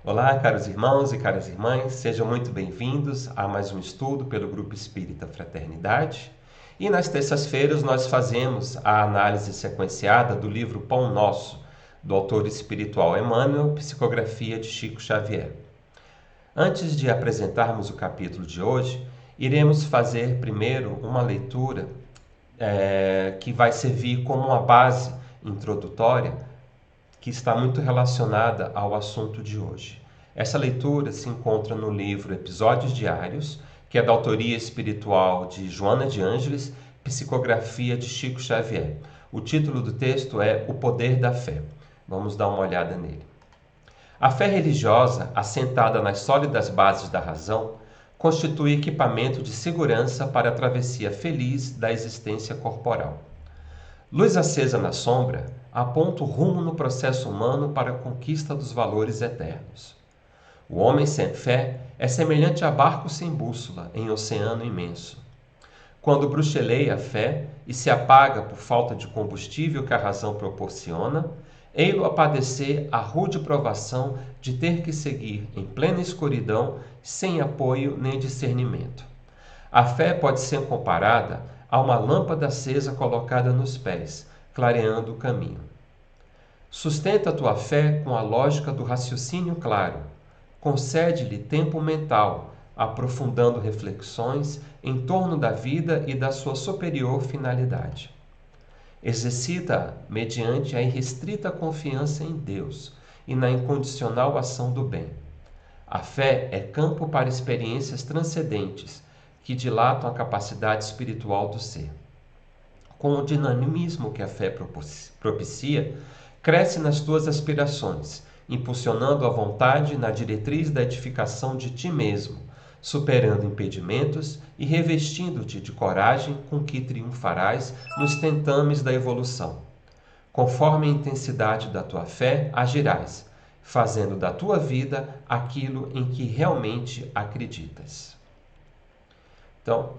Olá, caros irmãos e caras irmãs, sejam muito bem-vindos a mais um estudo pelo Grupo Espírita Fraternidade. E nas terças-feiras nós fazemos a análise sequenciada do livro Pão Nosso, do autor espiritual Emmanuel, psicografia de Chico Xavier. Antes de apresentarmos o capítulo de hoje, iremos fazer primeiro uma leitura que vai servir como uma base introdutória que está muito relacionada ao assunto de hoje. Essa leitura se encontra no livro Episódios Diários, que é da autoria espiritual de Joana de Ângeles, psicografia de Chico Xavier. O título do texto é O Poder da Fé. Vamos dar uma olhada nele. A fé religiosa, assentada nas sólidas bases da razão, constitui equipamento de segurança para a travessia feliz da existência corporal. Luz acesa na sombra, aponta o rumo no processo humano para a conquista dos valores eternos. O homem sem fé é semelhante a barco sem bússola em oceano imenso. Quando bruxeleia a fé e se apaga por falta de combustível que a razão proporciona, ei-lo a padecer a rude provação de ter que seguir em plena escuridão, sem apoio nem discernimento. A fé pode ser comparada a uma lâmpada acesa colocada nos pés, clareando o caminho. Sustenta a tua fé com a lógica do raciocínio claro. Concede-lhe tempo mental, aprofundando reflexões em torno da vida e da sua superior finalidade. Exercita-a mediante a irrestrita confiança em Deus e na incondicional ação do bem. A fé é campo para experiências transcendentes, que dilatam a capacidade espiritual do ser. Com o dinamismo que a fé propicia, cresce nas tuas aspirações, impulsionando a vontade na diretriz da edificação de ti mesmo, superando impedimentos e revestindo-te de coragem com que triunfarás nos tentames da evolução. Conforme a intensidade da tua fé, agirás, fazendo da tua vida aquilo em que realmente acreditas. Então,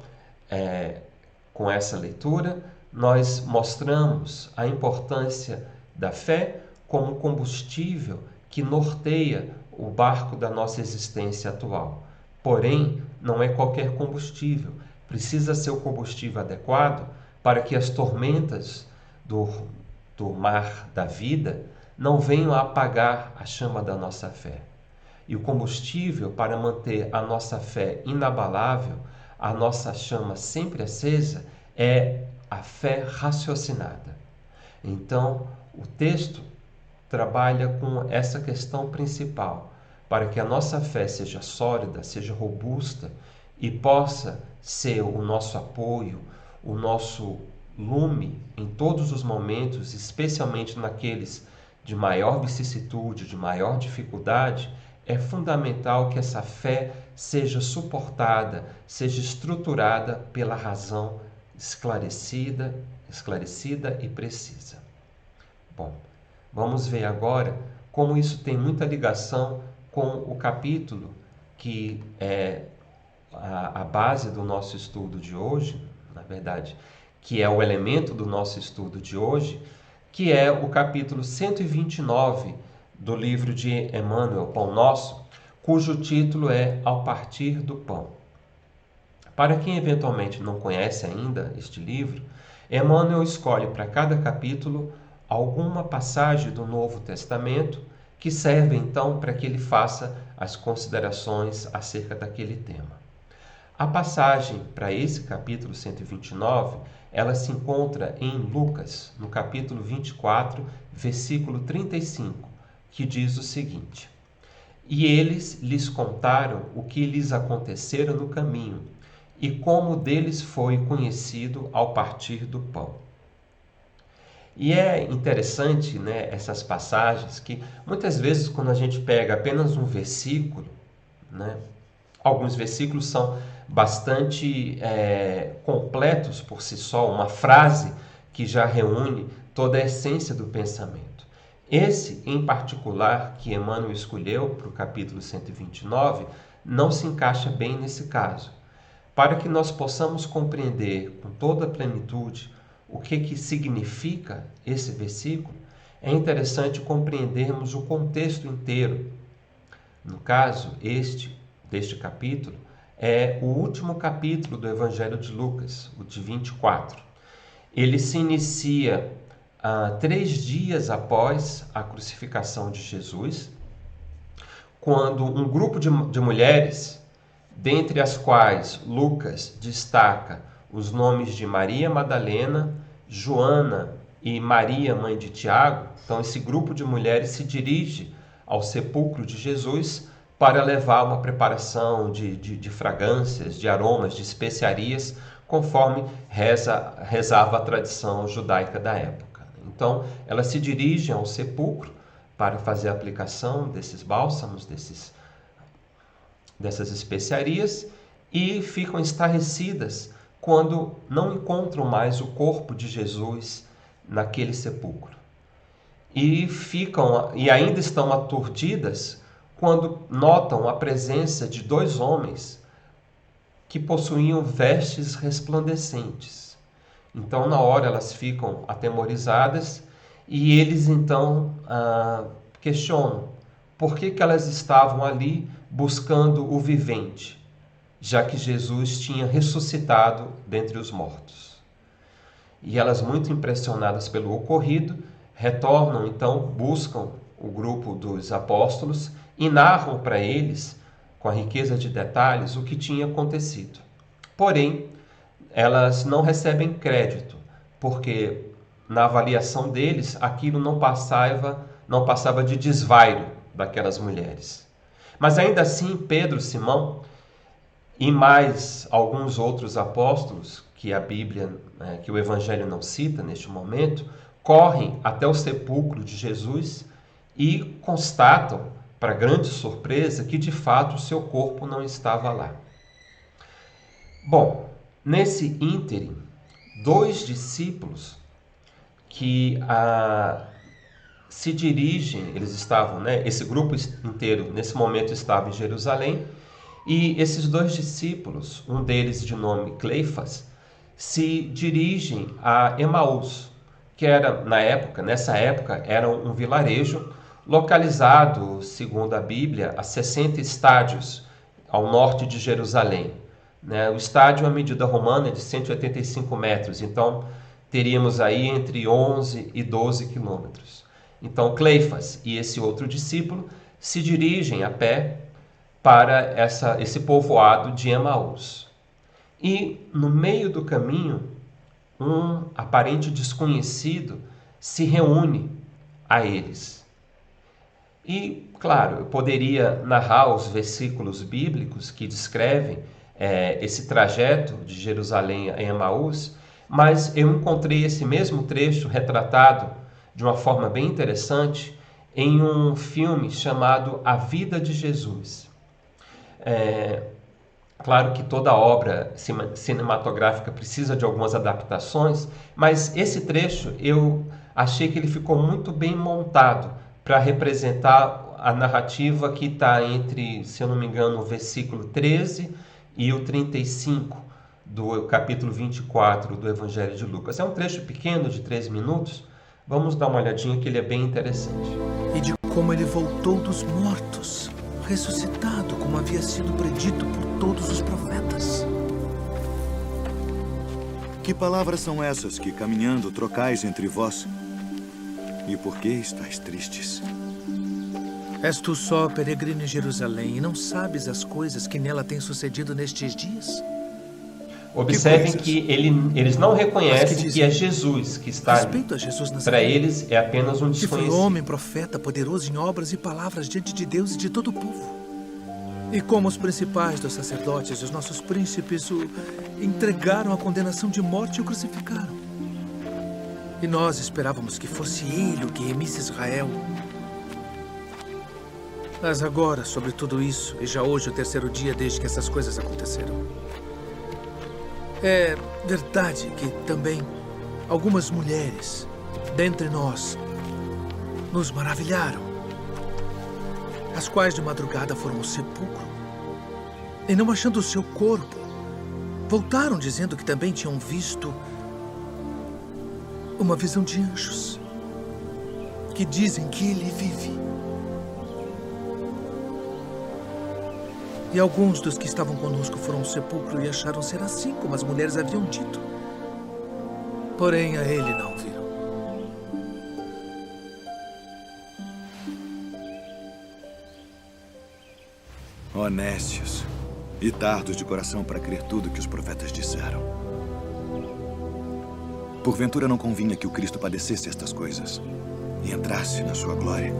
com essa leitura, nós mostramos a importância da fé como combustível que norteia o barco da nossa existência atual. Porém, não é qualquer combustível. Precisa ser o combustível adequado para que as tormentas do mar da vida não venham a apagar a chama da nossa fé. E o combustível para manter a nossa fé inabalável, a nossa chama sempre acesa, é a fé raciocinada. Então, o texto trabalha com essa questão principal, para que a nossa fé seja sólida, seja robusta e possa ser o nosso apoio, o nosso lume em todos os momentos, especialmente naqueles de maior vicissitude, de maior dificuldade. É fundamental que essa fé seja suportada, seja estruturada pela razão esclarecida e precisa. Bom, vamos ver agora como isso tem muita ligação com o capítulo que é a base do nosso estudo de hoje, na verdade, que é o elemento do nosso estudo de hoje, que é o capítulo 129 do livro de Emmanuel, Pão Nosso, cujo título é Ao Partir do Pão. Para quem eventualmente não conhece ainda este livro, Emmanuel escolhe para cada capítulo alguma passagem do Novo Testamento que serve então para que ele faça as considerações acerca daquele tema. A passagem para esse capítulo 129, ela se encontra em Lucas, no capítulo 24, versículo 35, que diz o seguinte: E eles lhes contaram o que lhes acontecera no caminho, e como deles foi conhecido ao partir do pão. E é interessante, essas passagens, que muitas vezes quando a gente pega apenas um versículo, alguns versículos são bastante completos por si só, uma frase que já reúne toda a essência do pensamento. Esse, em particular, que Emmanuel escolheu para o capítulo 129, não se encaixa bem nesse caso. Para que nós possamos compreender com toda a plenitude o que significa esse versículo, é interessante compreendermos o contexto inteiro No caso, deste capítulo, é o último capítulo do Evangelho de Lucas, o de 24. Ele se inicia 3 dias após a crucificação de Jesus, quando um grupo de mulheres, dentre as quais Lucas destaca os nomes de Maria Madalena, Joana e Maria, mãe de Tiago. Então, esse grupo de mulheres se dirige ao sepulcro de Jesus para levar uma preparação de fragrâncias, de aromas, de especiarias, conforme rezava a tradição judaica da época. Então, elas se dirigem ao sepulcro para fazer a aplicação desses bálsamos, dessas especiarias, e ficam estarrecidas quando não encontram mais o corpo de Jesus naquele sepulcro. E ainda estão aturdidas quando notam a presença de 2 homens que possuíam vestes resplandecentes. Então, na hora, elas ficam atemorizadas e eles então questionam por que elas estavam ali buscando o vivente, já que Jesus tinha ressuscitado dentre os mortos. E elas, muito impressionadas pelo ocorrido, retornam, então, buscam o grupo dos apóstolos e narram para eles, com a riqueza de detalhes, o que tinha acontecido. Porém, elas não recebem crédito, porque na avaliação deles, aquilo não passava de desvairo daquelas mulheres. Mas ainda assim, Pedro, Simão e mais alguns outros apóstolos, que a Bíblia, que o Evangelho não cita neste momento, correm até o sepulcro de Jesus e constatam, para grande surpresa, que de fato o seu corpo não estava lá. Bom, nesse ínterim, 2 discípulos que se dirigem, eles estavam, esse grupo inteiro nesse momento estava em Jerusalém, e esses 2 discípulos, um deles de nome Cleifas, se dirigem a Emaús, que era nessa época era um vilarejo localizado, segundo a Bíblia, a 60 estádios ao norte de Jerusalém. O estádio, a medida romana, é de 185 metros, então teríamos aí entre 11 e 12 quilômetros. Então, Cleifas e esse outro discípulo se dirigem a pé para esse povoado de Emaús. E, no meio do caminho, um aparente desconhecido se reúne a eles. E, claro, eu poderia narrar os versículos bíblicos que descrevem esse trajeto de Jerusalém a Emaús, mas eu encontrei esse mesmo trecho retratado de uma forma bem interessante em um filme chamado A Vida de Jesus. Claro que toda obra cinematográfica precisa de algumas adaptações, mas esse trecho eu achei que ele ficou muito bem montado para representar a narrativa que está entre, se eu não me engano, o versículo 13 e o 35 do capítulo 24 do Evangelho de Lucas. É um trecho pequeno de 3 minutos. Vamos dar uma olhadinha que ele é bem interessante. E de como ele voltou dos mortos, ressuscitado, como havia sido predito por todos os profetas. Que palavras são essas que, caminhando, trocais entre vós? E por que estáis tristes? És tu só peregrino em Jerusalém e não sabes as coisas que nela têm sucedido nestes dias? Observem que eles não reconhecem que é Jesus que está ali. Para eles é apenas um desconhecido. Que foi homem, profeta, poderoso em obras e palavras diante de Deus e de todo o povo. E como os principais dos sacerdotes e os nossos príncipes o entregaram à condenação de morte e o crucificaram. E nós esperávamos que fosse ele o que remisse Israel. Mas agora, sobre tudo isso, e já hoje o 3º dia desde que essas coisas aconteceram, é verdade que também algumas mulheres dentre nós nos maravilharam, as quais de madrugada foram ao sepulcro e, não achando o seu corpo, voltaram dizendo que também tinham visto uma visão de anjos que dizem que ele vive. E alguns dos que estavam conosco foram ao sepulcro e acharam ser assim como as mulheres haviam dito. Porém, a ele não viram. Honestos e tardos de coração para crer tudo que os profetas disseram. Porventura não convinha que o Cristo padecesse estas coisas e entrasse na sua glória?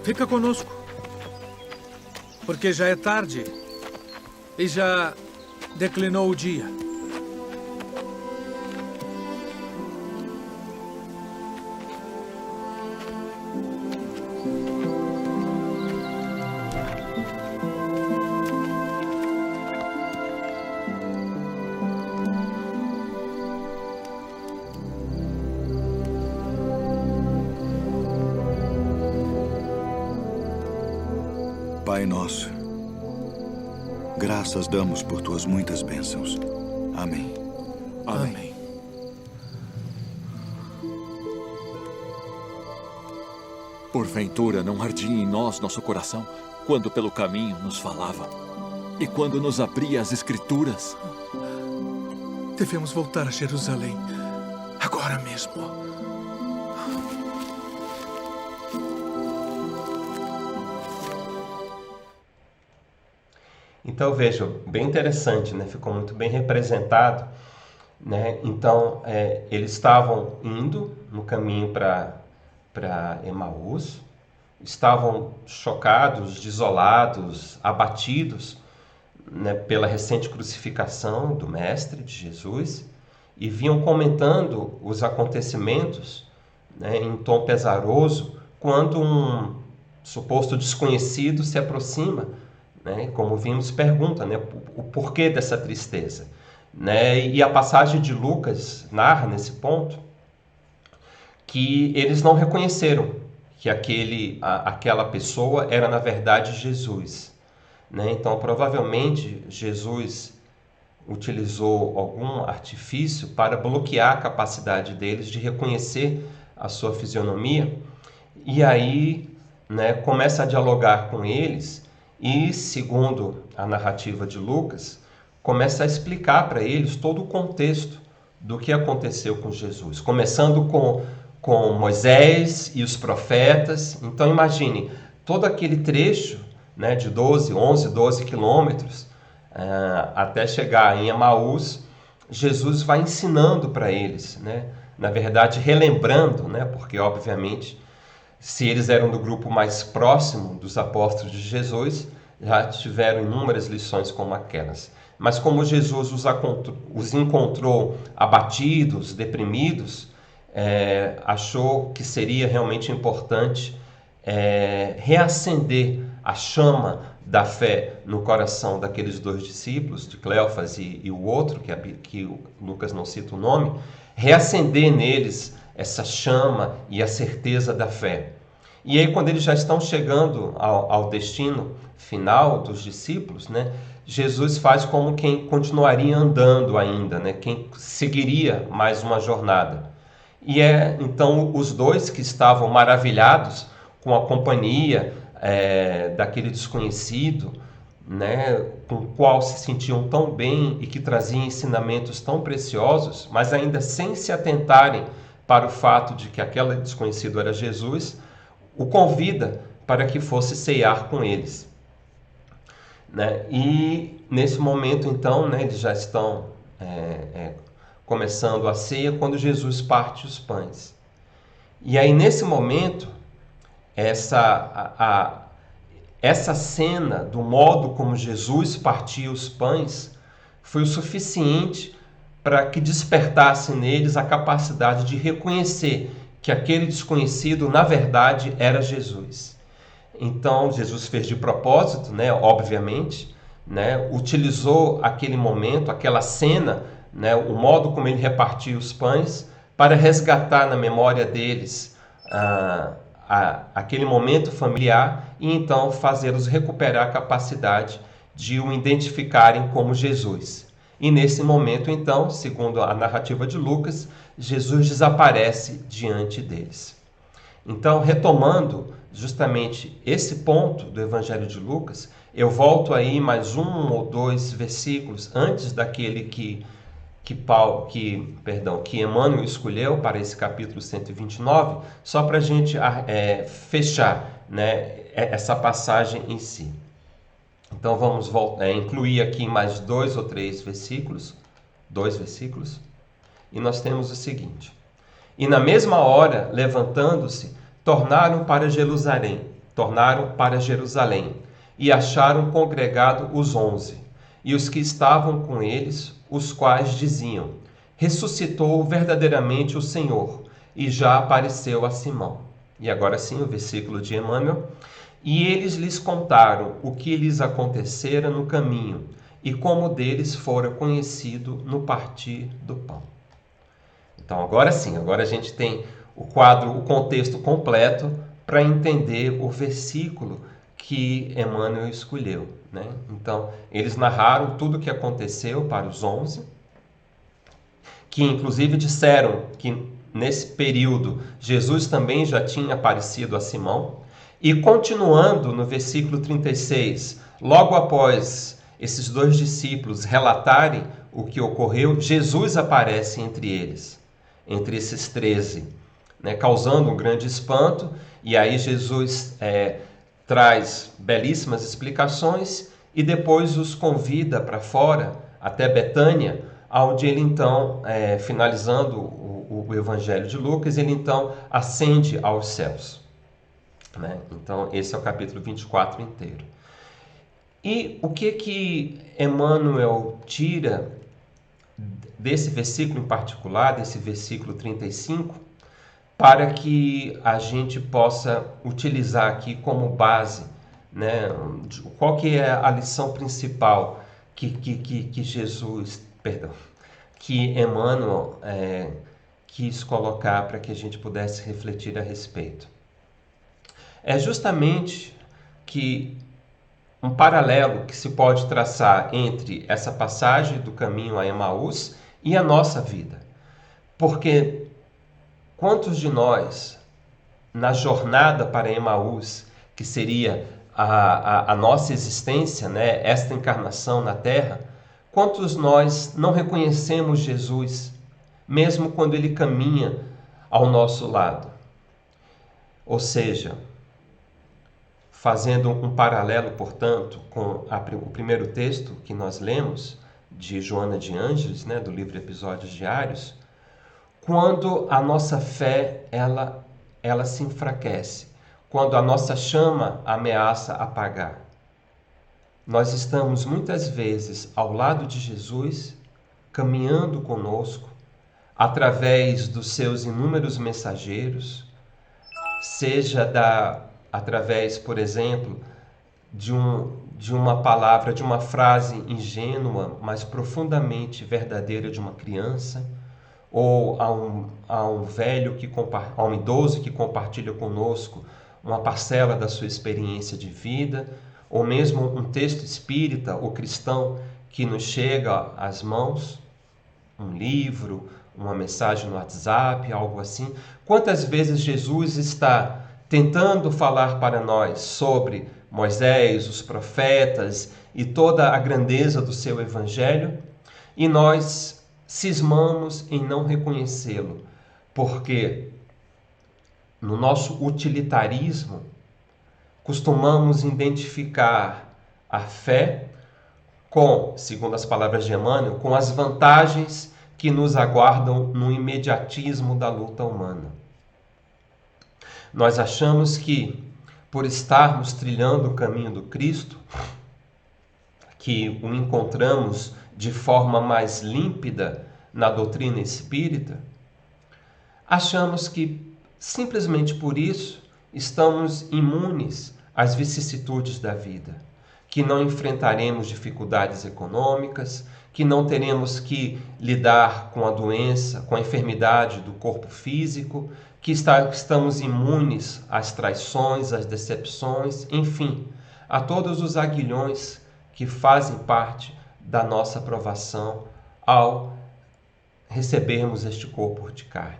Fica conosco, porque já é tarde e já declinou o dia. Pai nosso, graças damos por tuas muitas bênçãos. Amém. Amém. Porventura não ardia em nós nosso coração quando pelo caminho nos falava e quando nos abria as Escrituras? Devemos voltar a Jerusalém agora mesmo. Então, veja, bem interessante, né? Ficou muito bem representado, né? Então, eles estavam indo no caminho para Emaús, estavam chocados, desolados, abatidos, né, pela recente crucificação do Mestre, de Jesus, e vinham comentando os acontecimentos, né, em tom pesaroso, quando um suposto desconhecido se aproxima, né, como vimos, pergunta, né, o porquê dessa tristeza, né, e a passagem de Lucas narra nesse ponto que eles não reconheceram que aquela pessoa era na verdade Jesus, né? Então provavelmente Jesus utilizou algum artifício para bloquear a capacidade deles de reconhecer a sua fisionomia, e aí, né, começa a dialogar com eles. E, segundo a narrativa de Lucas, começa a explicar para eles todo o contexto do que aconteceu com Jesus. Começando com Moisés e os profetas. Então, imagine, todo aquele trecho, né, de 12 quilômetros, até chegar em Emaús, Jesus vai ensinando para eles, né? Na verdade, relembrando, né, porque, obviamente, se eles eram do grupo mais próximo dos apóstolos de Jesus, já tiveram inúmeras lições como aquelas. Mas como Jesus os encontrou abatidos, deprimidos, achou que seria realmente importante reacender a chama da fé no coração daqueles dois discípulos, de Cleofas e o outro, que Lucas não cita o nome, reacender neles essa chama e a certeza da fé. E aí, quando eles já estão chegando ao destino final dos discípulos, né, Jesus faz como quem continuaria andando ainda, né, quem seguiria mais uma jornada. E então os dois que estavam maravilhados com a companhia daquele desconhecido, né, com o qual se sentiam tão bem e que trazia ensinamentos tão preciosos, mas ainda sem se atentarem para o fato de que aquele desconhecido era Jesus, o convida para que fosse ceiar com eles, né? E nesse momento, então, né, eles já estão começando a ceia quando Jesus parte os pães. E aí, nesse momento, essa cena do modo como Jesus partia os pães foi o suficiente para que despertasse neles a capacidade de reconhecer que aquele desconhecido, na verdade, era Jesus. Então, Jesus fez de propósito, né, obviamente, né, utilizou aquele momento, aquela cena, né, o modo como ele repartia os pães, para resgatar na memória deles aquele momento familiar e então fazê-los recuperar a capacidade de o identificarem como Jesus. E nesse momento, então, segundo a narrativa de Lucas, Jesus desaparece diante deles. Então, retomando justamente esse ponto do Evangelho de Lucas, eu volto aí mais 1 ou 2 versículos antes daquele que Emmanuel escolheu para esse capítulo 129, só para a gente fechar, né, essa passagem em si. Então vamos incluir aqui mais 2 ou 3 versículos, 2 versículos, e nós temos o seguinte: e na mesma hora, levantando-se, tornaram para Jerusalém, e acharam congregado os 11, e os que estavam com eles, os quais diziam: ressuscitou verdadeiramente o Senhor, e já apareceu a Simão. E agora sim, o versículo de Emmanuel: e eles lhes contaram o que lhes acontecera no caminho, e como deles fora conhecido no partir do pão. Então agora sim, agora a gente tem o contexto completo para entender o versículo que Emmanuel escolheu, né? Então, eles narraram tudo o que aconteceu para os 11, que inclusive disseram que nesse período Jesus também já tinha aparecido a Simão. E continuando no versículo 36, logo após esses 2 discípulos relatarem o que ocorreu, Jesus aparece entre eles, entre esses 13, né, causando um grande espanto. E aí Jesus traz belíssimas explicações e depois os convida para fora, até Betânia, onde ele então, finalizando o Evangelho de Lucas, ele então ascende aos céus, né? Então esse é o capítulo 24 inteiro. E o que Emmanuel tira desse versículo em particular, desse versículo 35, para que a gente possa utilizar aqui como base, né? Qual que é a lição principal que Emmanuel quis colocar para que a gente pudesse refletir a respeito? É justamente que um paralelo que se pode traçar entre essa passagem do caminho a Emaús e a nossa vida. Porque quantos de nós, na jornada para Emaús, que seria a nossa existência, né, esta encarnação na Terra, quantos nós não reconhecemos Jesus, mesmo quando Ele caminha ao nosso lado? Ou seja, fazendo um paralelo, portanto, com o primeiro texto que nós lemos, de Joana de Ângeles, né, do livro Episódios Diários, quando a nossa fé ela se enfraquece, quando a nossa chama ameaça apagar, nós estamos muitas vezes ao lado de Jesus, caminhando conosco, através dos seus inúmeros mensageiros, seja através, por exemplo, de uma palavra, de uma frase ingênua, mas profundamente verdadeira de uma criança, ou a um idoso que compartilha conosco uma parcela da sua experiência de vida, ou mesmo um texto espírita ou cristão que nos chega às mãos, um livro, uma mensagem no WhatsApp, algo assim. Quantas vezes Jesus está tentando falar para nós sobre Moisés, os profetas e toda a grandeza do seu evangelho, e nós cismamos em não reconhecê-lo, porque no nosso utilitarismo costumamos identificar a fé com, segundo as palavras de Emmanuel, com as vantagens que nos aguardam no imediatismo da luta humana. Nós achamos que, por estarmos trilhando o caminho do Cristo, que o encontramos de forma mais límpida na doutrina espírita, achamos que, simplesmente por isso, estamos imunes às vicissitudes da vida, que não enfrentaremos dificuldades econômicas, que não teremos que lidar com a doença, com a enfermidade do corpo físico, que estamos imunes às traições, às decepções, enfim, a todos os aguilhões que fazem parte da nossa provação ao recebermos este corpo de carne.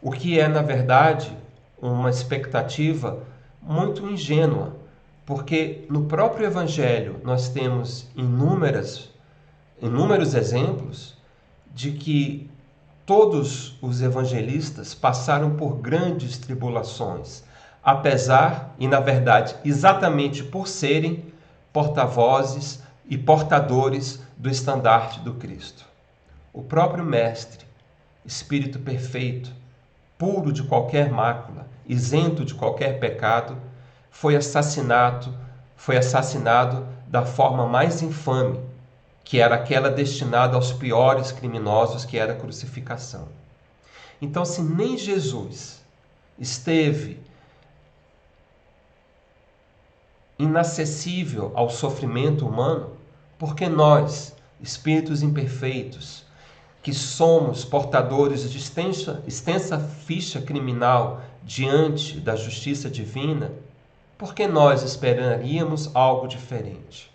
O que é, na verdade, uma expectativa muito ingênua, porque no próprio Evangelho nós temos inúmeros exemplos de que todos os evangelistas passaram por grandes tribulações, apesar e, na verdade, exatamente por serem porta-vozes e portadores do estandarte do Cristo. O próprio Mestre, Espírito perfeito, puro de qualquer mácula, isento de qualquer pecado, foi assassinado da forma mais infame, que era aquela destinada aos piores criminosos, que era a crucificação. Então, se nem Jesus esteve inacessível ao sofrimento humano, porque nós, espíritos imperfeitos, que somos portadores de extensa ficha criminal diante da justiça divina, por que nós esperaríamos algo diferente?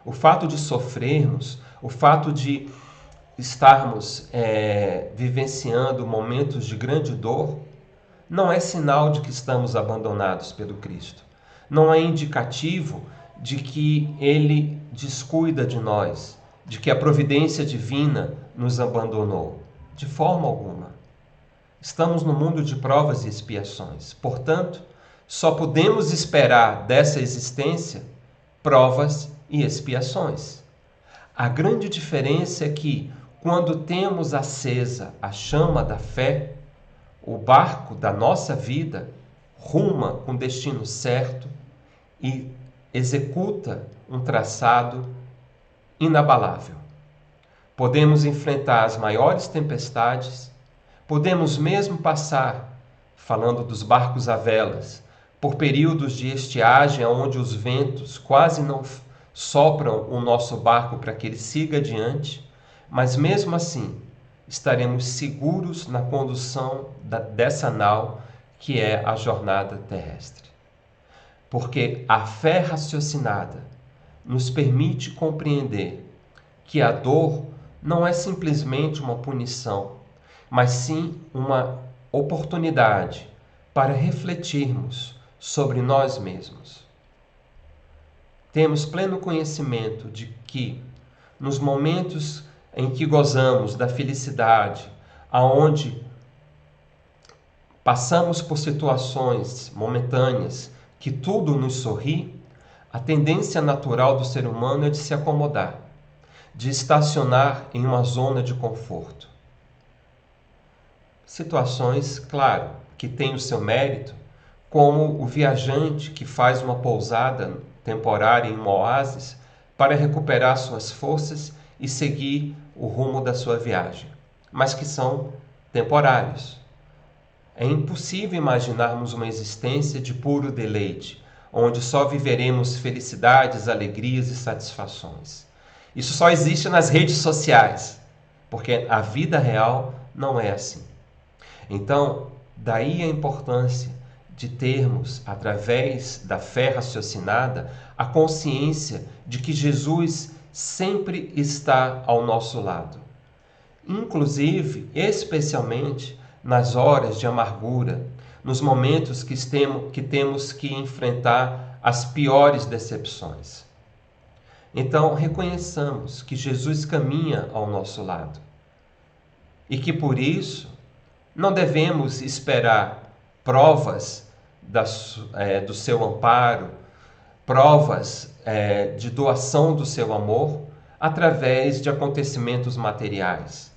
O fato de sofrermos, o fato de estarmos vivenciando momentos de grande dor, não é sinal de que estamos abandonados pelo Cristo. Não é indicativo de que Ele descuida de nós, de que a providência divina nos abandonou. De forma alguma. Estamos no mundo de provas e expiações. Portanto, só podemos esperar dessa existência provas e expiações. A grande diferença é que, quando temos acesa a chama da fé, o barco da nossa vida ruma com destino certo e executa um traçado inabalável. Podemos enfrentar as maiores tempestades, podemos mesmo passar, falando dos barcos a velas, por períodos de estiagem onde os ventos quase não sopram o nosso barco para que ele siga adiante, mas mesmo assim estaremos seguros na condução dessa nau que é a jornada terrestre. Porque a fé raciocinada nos permite compreender que a dor não é simplesmente uma punição, mas sim uma oportunidade para refletirmos sobre nós mesmos. Temos pleno conhecimento de que, nos momentos em que gozamos da felicidade, aonde passamos por situações momentâneas que tudo nos sorri, a tendência natural do ser humano é de se acomodar, de estacionar em uma zona de conforto. Situações, claro, que têm o seu mérito, como o viajante que faz uma pousada temporária em um oásis para recuperar suas forças e seguir o rumo da sua viagem, mas que são temporários. É impossível imaginarmos uma existência de puro deleite, onde só viveremos felicidades, alegrias e satisfações. Isso só existe nas redes sociais, porque a vida real não é assim. Então, daí a importância de termos, através da fé raciocinada, a consciência de que Jesus sempre está ao nosso lado. Inclusive, especialmente nas horas de amargura, nos momentos que temos que enfrentar as piores decepções. Então, reconheçamos que Jesus caminha ao nosso lado e que, por isso, não devemos esperar provas do seu amparo, provas de doação do seu amor através de acontecimentos materiais,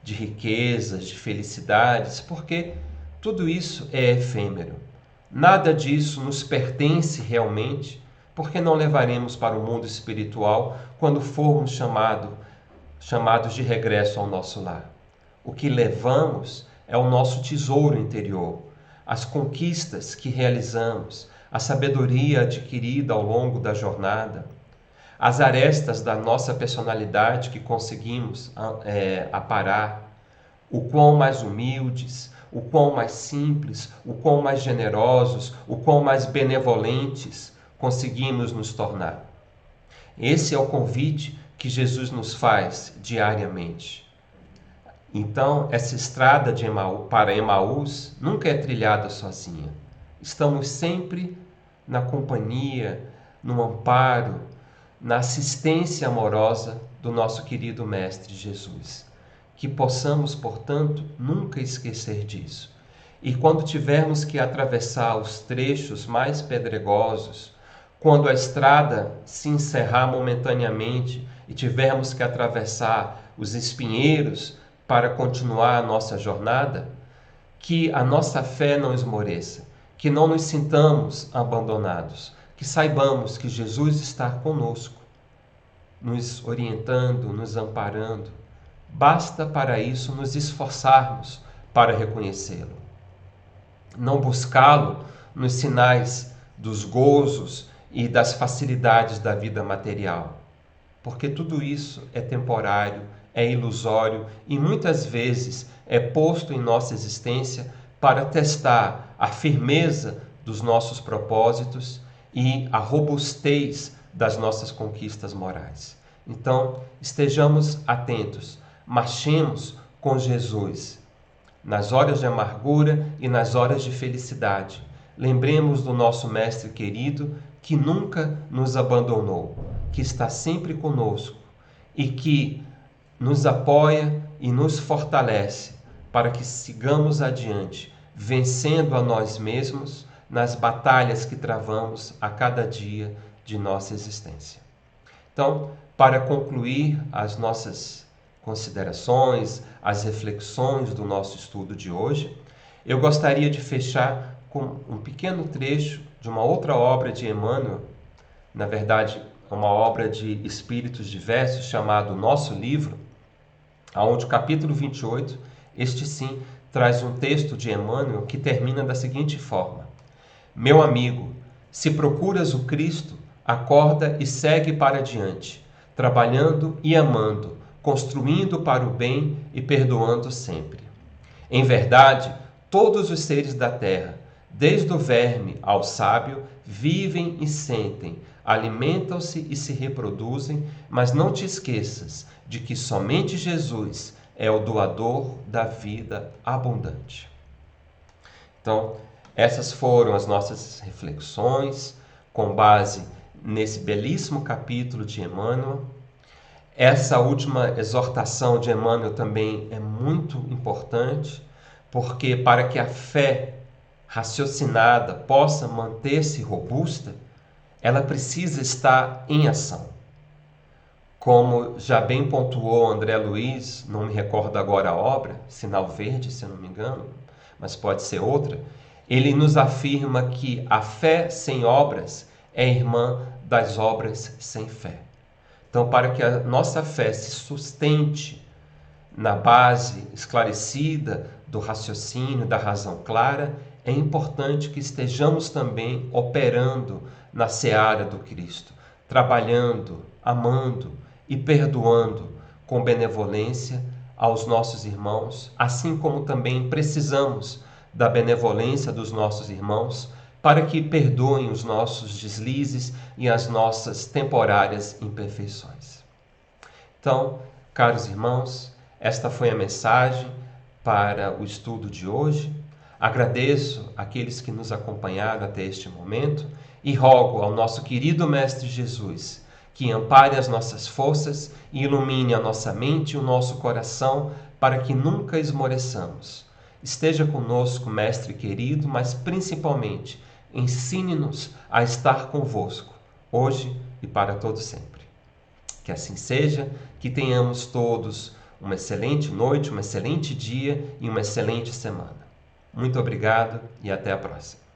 de riquezas, de felicidades, porque tudo isso é efêmero. Nada disso nos pertence realmente, porque não levaremos para o mundo espiritual quando formos chamados de regresso ao nosso lar. O que levamos é o nosso tesouro interior, as conquistas que realizamos, a sabedoria adquirida ao longo da jornada, as arestas da nossa personalidade que conseguimos aparar, o quão mais humildes, o quão mais simples, o quão mais generosos, o quão mais benevolentes conseguimos nos tornar. Esse é o convite que Jesus nos faz diariamente. Então, essa estrada para Emaús nunca é trilhada sozinha. Estamos sempre na companhia, no amparo, na assistência amorosa do nosso querido Mestre Jesus. Que possamos, portanto, nunca esquecer disso. E quando tivermos que atravessar os trechos mais pedregosos, quando a estrada se encerrar momentaneamente e tivermos que atravessar os espinheiros para continuar a nossa jornada, que a nossa fé não esmoreça, que não nos sintamos abandonados, que saibamos que Jesus está conosco, nos orientando, nos amparando. Basta para isso nos esforçarmos para reconhecê-lo. Não buscá-lo nos sinais dos gozos e das facilidades da vida material, porque tudo isso é temporário, é ilusório e muitas vezes é posto em nossa existência para testar a firmeza dos nossos propósitos e a robustez das nossas conquistas morais. Então, estejamos atentos, marchemos com Jesus nas horas de amargura e nas horas de felicidade. Lembremos do nosso Mestre querido que nunca nos abandonou, que está sempre conosco e que nos apoia e nos fortalece para que sigamos adiante, vencendo a nós mesmos nas batalhas que travamos a cada dia de nossa existência. Então, para concluir as nossas considerações, as reflexões do nosso estudo de hoje, eu gostaria de fechar com um pequeno trecho de uma outra obra de Emmanuel, na verdade, uma obra de espíritos diversos chamado Nosso Livro, onde o capítulo 28, este sim, traz um texto de Emmanuel que termina da seguinte forma: Meu amigo, se procuras o Cristo, acorda e segue para diante, trabalhando e amando, construindo para o bem e perdoando sempre. Em verdade, todos os seres da terra, desde o verme ao sábio, vivem e sentem, alimentam-se e se reproduzem, mas não te esqueças de que somente Jesus é o doador da vida abundante. Então, essas foram as nossas reflexões com base nesse belíssimo capítulo de Emmanuel. Essa última exortação de Emmanuel também é muito importante, porque para que a fé raciocinada possa manter-se robusta, ela precisa estar em ação. Como já bem pontuou André Luiz, não me recordo agora a obra, Sinal Verde, se eu não me engano, mas pode ser outra, ele nos afirma que a fé sem obras é irmã das obras sem fé. Então, para que a nossa fé se sustente na base esclarecida do raciocínio, da razão clara, é importante que estejamos também operando na seara do Cristo, trabalhando, amando e perdoando com benevolência aos nossos irmãos, assim como também precisamos da benevolência dos nossos irmãos para que perdoem os nossos deslizes e as nossas temporárias imperfeições. Então, caros irmãos, esta foi a mensagem para o estudo de hoje. Agradeço àqueles que nos acompanharam até este momento e rogo ao nosso querido Mestre Jesus que ampare as nossas forças e ilumine a nossa mente e o nosso coração para que nunca esmoreçamos. Esteja conosco, Mestre querido, mas principalmente ensine-nos a estar convosco, hoje e para todo sempre. Que assim seja, que tenhamos todos uma excelente noite, um excelente dia e uma excelente semana. Muito obrigado e até a próxima.